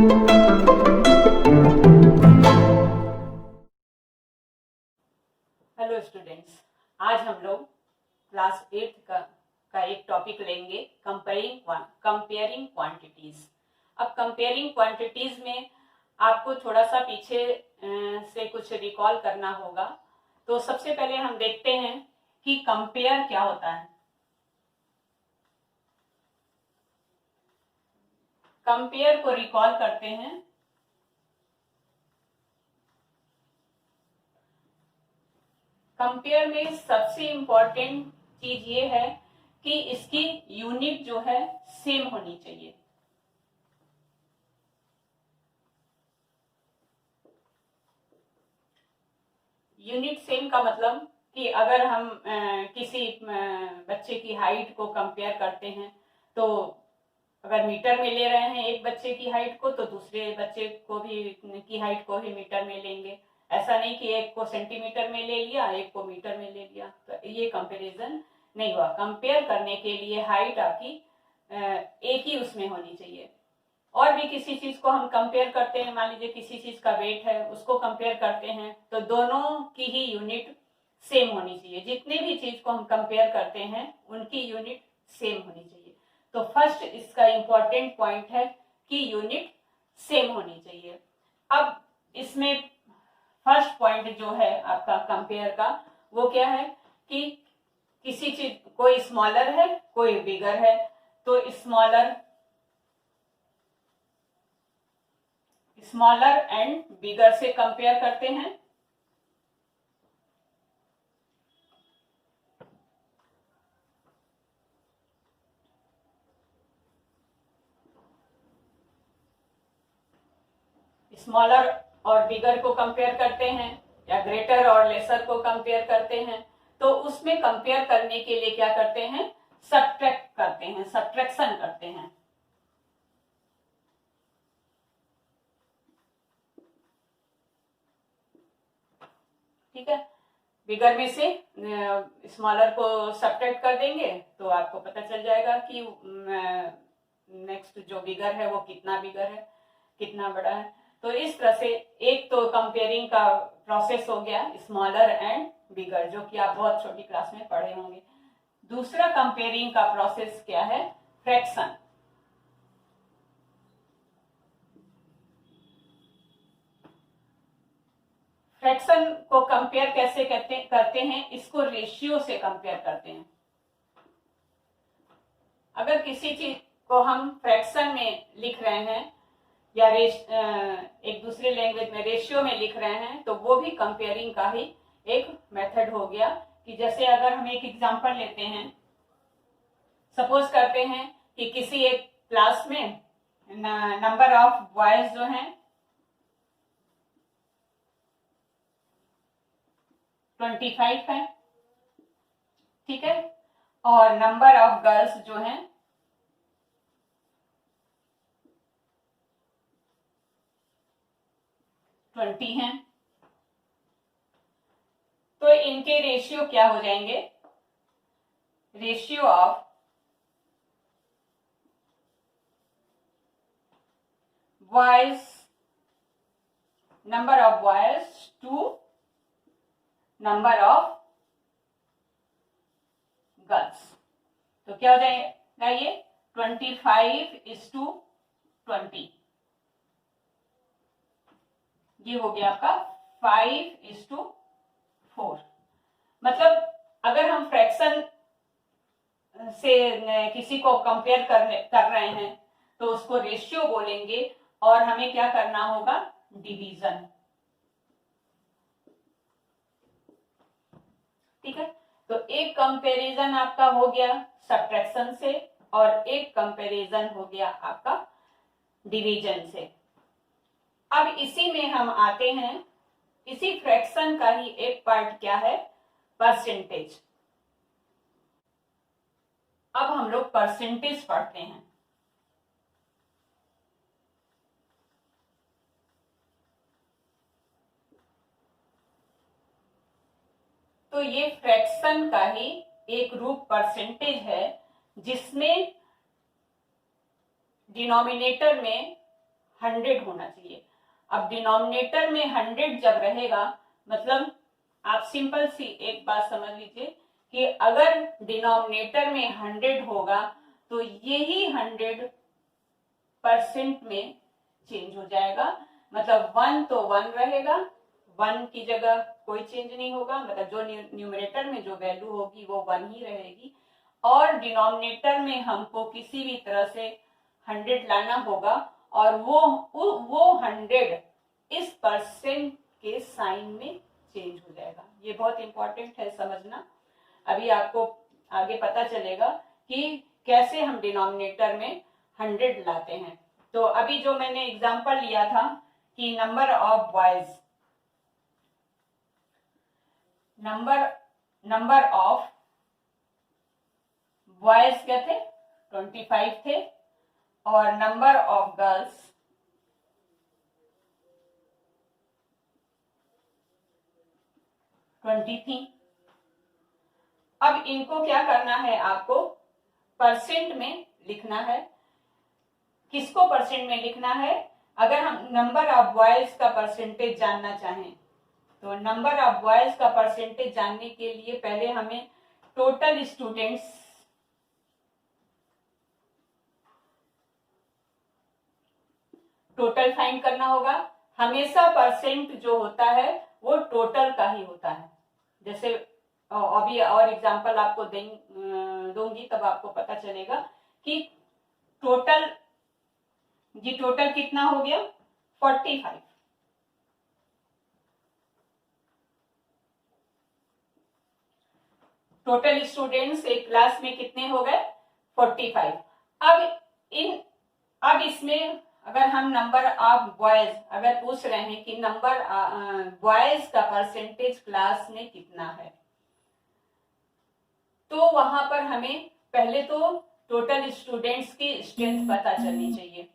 Hello students, आज हम लोग क्लास 8 का एक टॉपिक लेंगे कंपेयरिंग क्वांटिटीज। अब कंपेयरिंग क्वांटिटीज में आपको थोड़ा सा पीछे से कुछ रिकॉल करना होगा। तो सबसे पहले हम देखते हैं कि कंपेयर क्या होता है। कंपेयर को रिकॉल करते हैं। कंपेयर में सबसे इंपॉर्टेंट चीज ये है कि इसकी यूनिट जो है सेम होनी चाहिए। यूनिट सेम का मतलब कि अगर हम किसी बच्चे की हाइट को कंपेयर करते हैं, तो अगर मीटर में ले रहे हैं एक बच्चे की हाइट को, तो दूसरे बच्चे को भी की हाइट को भी मीटर में लेंगे। ऐसा नहीं कि एक को सेंटीमीटर में ले लिया, एक को मीटर में ले लिया, तो ये कंपैरिजन नहीं हुआ। कंपेयर करने के लिए हाइट आपकी एक ही उसमें होनी चाहिए। और भी किसी चीज को हम कंपेयर करते हैं, मान लीजिए किसी चीज का वेट है, उसको कंपेयर करते हैं, तो दोनों की ही यूनिट सेम होनी चाहिए। जितने भी चीज को हम कंपेयर करते हैं उनकी यूनिट सेम होनी चाहिए। तो फर्स्ट इसका इंपॉर्टेंट पॉइंट है कि यूनिट सेम होनी चाहिए। अब इसमें फर्स्ट पॉइंट जो है आपका कंपेयर का, वो क्या है कि किसी चीज, कोई स्मॉलर है कोई बिगर है, तो स्मॉलर एंड बिगर से कंपेयर करते हैं। स्मॉलर और बिगर को कंपेयर करते हैं, या ग्रेटर और लेसर को कंपेयर करते हैं। तो उसमें कंपेयर करने के लिए क्या करते हैं, सब्ट्रैक्ट करते हैं, सब्ट्रैक्शन करते हैं। ठीक है, बिगर में से स्मॉलर को सब्ट्रैक्ट कर देंगे तो आपको पता चल जाएगा कि नेक्स्ट जो बिगर है वो कितना बिगर है, कितना बड़ा है। तो इस तरह से एक तो कंपेयरिंग का प्रोसेस हो गया स्मॉलर एंड बिगर, जो कि आप बहुत छोटी क्लास में पढ़े होंगे। दूसरा कंपेयरिंग का प्रोसेस क्या है, फ्रैक्शन। फ्रैक्शन को कंपेयर कैसे करते हैं, इसको रेशियो से कंपेयर करते हैं। अगर किसी चीज को हम फ्रैक्शन में लिख रहे हैं या एक दूसरे लैंग्वेज में रेशियो में लिख रहे हैं, तो वो भी कंपेयरिंग का ही एक मेथड हो गया। कि जैसे अगर हम एक एग्जांपल लेते हैं, सपोज करते हैं कि किसी एक क्लास में नंबर ऑफ बॉयज जो हैं 25 है, ठीक है, और नंबर ऑफ गर्ल्स जो हैं 20 हैं। तो इनके रेशियो क्या हो जाएंगे, ratio of boys, number of boys to number of girls. तो क्या हो जाएगा ये 25:20। ये हो गया आपका 5:4। मतलब अगर हम फ्रैक्शन से किसी को कंपेयर कर रहे हैं तो उसको रेशियो बोलेंगे, और हमें क्या करना होगा, डिवीजन। ठीक है, तो एक कंपैरिजन आपका हो गया सब्ट्रैक्शन से, और एक कंपैरिजन हो गया आपका डिवीजन से। अब इसी में हम आते हैं, इसी फ्रैक्शन का ही एक पार्ट क्या है, परसेंटेज। अब हम लोग परसेंटेज पढ़ते हैं। तो ये फ्रैक्शन का ही एक रूप परसेंटेज है, जिसमें डिनोमिनेटर में 100 होना चाहिए। अब डिनोमिनेटर में 100 जब रहेगा, मतलब आप सिंपल सी एक बात समझ लीजिए कि अगर डिनोमिनेटर में 100 होगा तो यही 100% में चेंज हो जाएगा। मतलब 1 तो 1 रहेगा, 1 की जगह कोई चेंज नहीं होगा, मतलब जो न्यूमरेटर में जो वैल्यू होगी वो 1 ही रहेगी। और डिनोमिनेटर में हमको किसी भी तरह से 100 लाना होगा और वो 100 इस परसेंट के साइन में चेंज हो जाएगा। ये बहुत इंपॉर्टेंट है समझना। अभी आपको आगे पता चलेगा कि कैसे हम डिनोमिनेटर में 100 लाते हैं। तो अभी जो मैंने एग्जांपल लिया था कि नंबर ऑफ बॉयज क्या थे, 25 थे, और नंबर ऑफ गर्ल्स 20 थी। अब इनको क्या करना है, आपको परसेंट में लिखना है। किसको परसेंट में लिखना है? अगर हम नंबर ऑफ बॉयज का परसेंटेज जानना चाहें तो नंबर ऑफ बॉयज का परसेंटेज जानने के लिए पहले हमें टोटल स्टूडेंट्स टोटल फाइंड करना होगा। हमेशा परसेंट जो होता है वो टोटल का ही होता है। जैसे अभी और एग्जांपल आपको दूंगी तब आपको पता चलेगा कि टोटल कितना हो गया, 45। टोटल स्टूडेंट्स एक क्लास में कितने हो गए, 45। अब इसमें अगर हम नंबर ऑफ बॉयज अगर पूछ रहे हैं कि नंबर बॉयज का परसेंटेज क्लास में कितना है, तो वहां पर हमें पहले तो टोटल स्टूडेंट्स की स्ट्रेंथ पता चलनी चाहिए।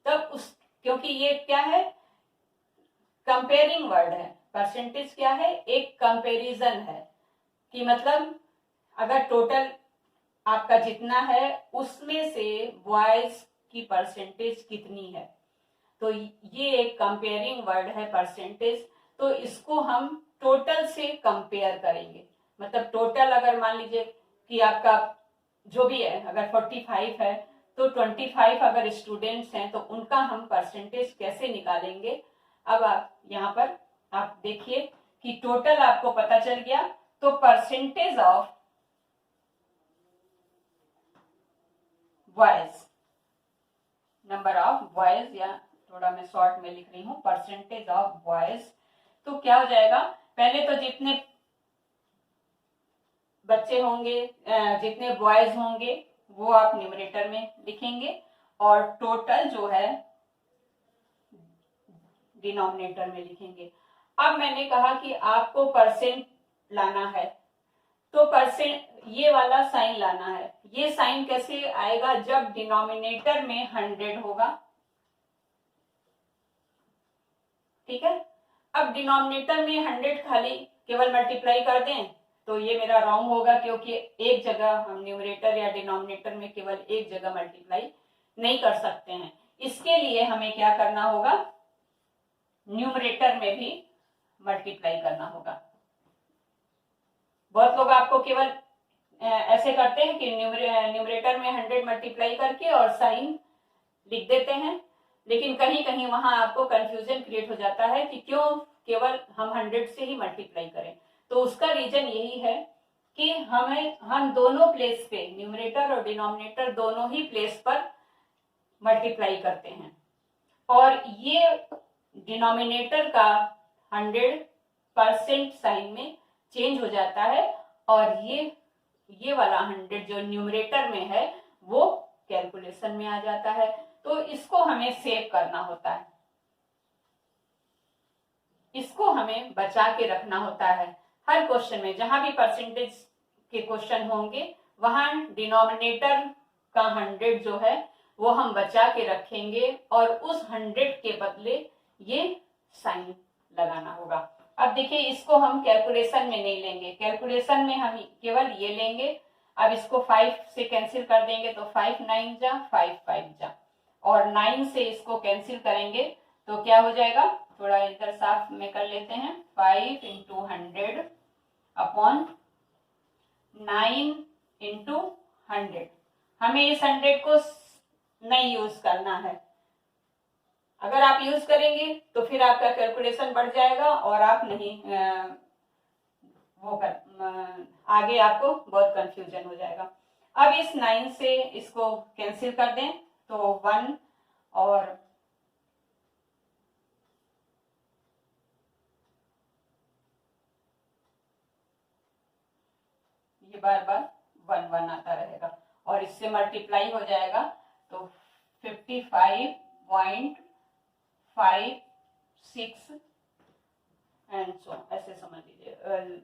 तब क्योंकि ये क्या है, कंपेयरिंग वर्ड है। परसेंटेज क्या है, एक कंपैरिजन है कि मतलब अगर टोटल आपका जितना है उसमें से बॉयज की परसेंटेज कितनी है, तो ये एक कंपेयरिंग वर्ड है परसेंटेज। तो इसको हम टोटल से कंपेयर करेंगे। मतलब टोटल अगर मान लीजिए कि आपका जो भी है अगर 45 है तो 25 अगर स्टूडेंट्स हैं तो उनका हम परसेंटेज कैसे निकालेंगे। अब यहाँ पर आप देखिए कि टोटल आपको पता चल गया, तो percentage of boys, number of boys, या थोड़ा मैं शॉर्ट में लिख रही हूं परसेंटेज ऑफ बॉयज, तो क्या हो जाएगा, पहले तो जितने बच्चे होंगे जितने बॉयज होंगे वो आप न्यूमरेटर में लिखेंगे और टोटल जो है डिनोमिनेटर में लिखेंगे। अब मैंने कहा कि आपको परसेंट लाना है तो परसेंट ये वाला साइन लाना है। ये साइन कैसे आएगा, जब डिनोमिनेटर में 100 होगा। ठीक है, अब डिनोमिनेटर में 100 खाली केवल मल्टीप्लाई कर दें तो ये मेरा रॉन्ग होगा, क्योंकि एक जगह हम न्यूमरेटर या डिनोमिनेटर में केवल एक जगह मल्टीप्लाई नहीं कर सकते हैं। इसके लिए हमें क्या करना होगा, न्यूमरेटर में भी मल्टीप्लाई करना होगा। बहुत लोग आपको केवल ऐसे करते हैं कि न्यूमरेटर में 100 मल्टीप्लाई करके और साइन लिख देते हैं, लेकिन कहीं कहीं वहां आपको कंफ्यूजन क्रिएट हो जाता है कि क्यों केवल हम 100 से ही मल्टीप्लाई करें। तो उसका रीजन यही है कि हम दोनों प्लेस पे, न्यूमरेटर और डिनोमिनेटर दोनों ही प्लेस पर मल्टीप्लाई करते हैं, और ये डिनोमिनेटर का 100% साइन में चेंज हो जाता है और ये वाला 100 जो न्यूमरेटर में है वो कैलकुलेशन में आ जाता है। तो इसको हमें सेव करना होता है, इसको हमें बचा के रखना होता है। हर क्वेश्चन में जहां भी परसेंटेज के क्वेश्चन होंगे वहां डिनोमिनेटर का 100 जो है वो हम बचा के रखेंगे और उस 100 के बदले ये साइन लगाना होगा। अब देखिए इसको हम कैलकुलेशन में नहीं लेंगे, कैलकुलेशन में हम केवल ये लेंगे। अब इसको 5 से कैंसिल कर देंगे तो 5 9 जा 5 5 जा, और 9 से इसको कैंसिल करेंगे तो क्या हो जाएगा, थोड़ा इधर साफ में कर लेते हैं, 5 इंटू 100 अपॉन 9 इंटू 100। हमें इस 100 को नहीं यूज करना है, अगर आप यूज करेंगे तो फिर आपका कैलकुलेशन बढ़ जाएगा और आप नहीं आगे आपको बहुत कंफ्यूजन हो जाएगा। अब इस 9 से इसको कैंसिल कर दें तो 1 और ये बार बार 1 1 आता रहेगा और इससे मल्टीप्लाई हो जाएगा तो 55.56 एंड सो ऐसे समझ लीजिए,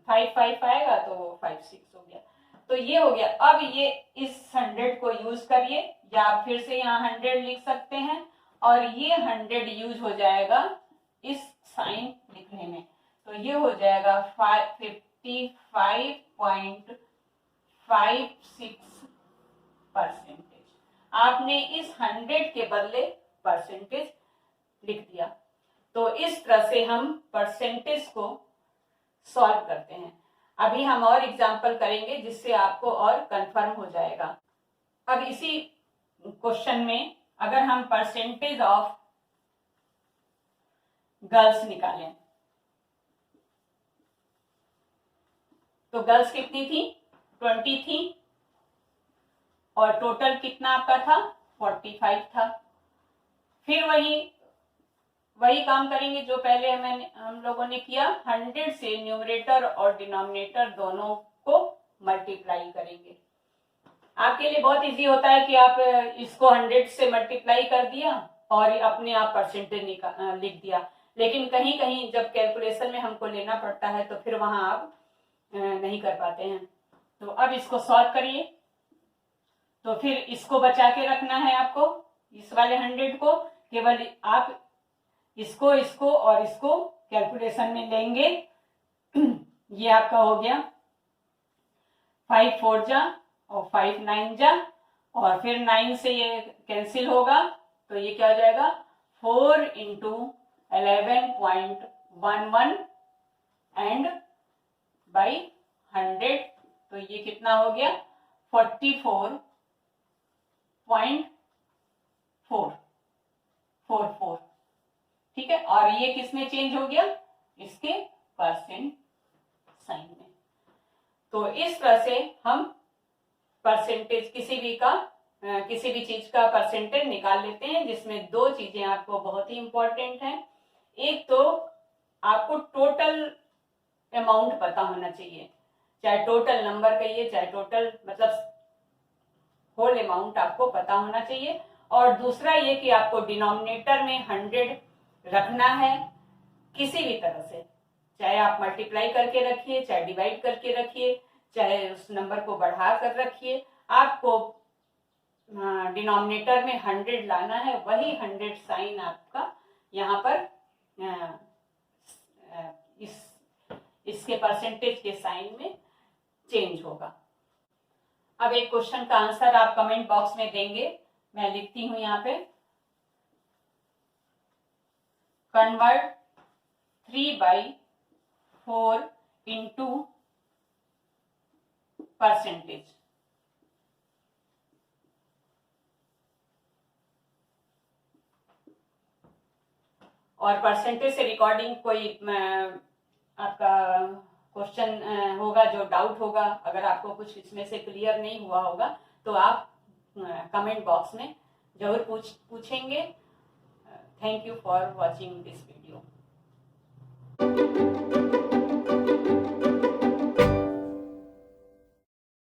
5 5 आएगा तो 5 6 हो गया। तो ये हो गया। अब ये इस 100 को यूज करिए, या आप फिर से यहाँ 100 लिख सकते हैं और ये 100 यूज हो जाएगा इस साइन लिखने में, तो ये हो जाएगा 55.56%। आपने इस 100 के बदले परसेंटेज लिख दिया। तो इस तरह से हम परसेंटेज को सॉल्व करते हैं। अभी हम और एग्जाम्पल करेंगे जिससे आपको और कंफर्म हो जाएगा। अब इसी क्वेश्चन में अगर हम परसेंटेज ऑफ गर्ल्स निकालें तो गर्ल्स कितनी थी, 20 थी और टोटल कितना आपका था, 45 था। फिर वही काम करेंगे जो पहले हम लोगों ने किया, 100 से न्यूमरेटर और डिनोमिनेटर दोनों को मल्टीप्लाई करेंगे। आपके लिए बहुत इजी होता है कि आप इसको 100 से मल्टीप्लाई कर दिया और अपने आप परसेंटेज लिख दिया, लेकिन कहीं कहीं जब कैलकुलेशन में हमको लेना पड़ता है तो फिर वहां आप नहीं कर पाते हैं। तो अब इसको सॉल्व करिए, तो फिर इसको बचा के रखना है आपको, इस वाले 100 को केवल आप इसको और इसको कैलकुलेशन में लेंगे। ये आपका हो गया 5 4 जा और 5 9 जा और फिर 9 से ये कैंसिल होगा तो ये क्या हो जाएगा, 4 इंटू 11.11 एंड बाई 100, तो ये कितना हो गया 44.44, ठीक है। और ये किस में चेंज हो गया, इसके परसेंट साइन में। तो इस तरह से हम परसेंटेज किसी भी चीज का परसेंटेज निकाल लेते हैं, जिसमें दो चीजें आपको बहुत ही इंपॉर्टेंट हैं। एक तो आपको टोटल अमाउंट पता होना चाहिए, चाहे टोटल नंबर कहिए चाहे टोटल मतलब होल अमाउंट आपको पता होना चाहिए। और दूसरा ये कि आपको डिनोमिनेटर में 100 रखना है किसी भी तरह से, चाहे आप मल्टीप्लाई करके रखिए, चाहे डिवाइड करके रखिए, चाहे उस नंबर को बढ़ा कर रखिए, आपको डिनोमिनेटर में 100 लाना है। वही 100 साइन आपका यहाँ पर इसके परसेंटेज के साइन में चेंज होगा। अब एक क्वेश्चन का आंसर आप कमेंट बॉक्स में देंगे, मैं लिखती हूं यहाँ पे, कन्वर्ट 3/4 इंटू परसेंटेज। और परसेंटेज से रिकॉर्डिंग कोई आपका क्वेश्चन होगा जो डाउट होगा, अगर आपको कुछ इसमें से क्लियर नहीं हुआ होगा तो आप कमेंट बॉक्स में जरूर पूछेंगे। Thank you for watching this video.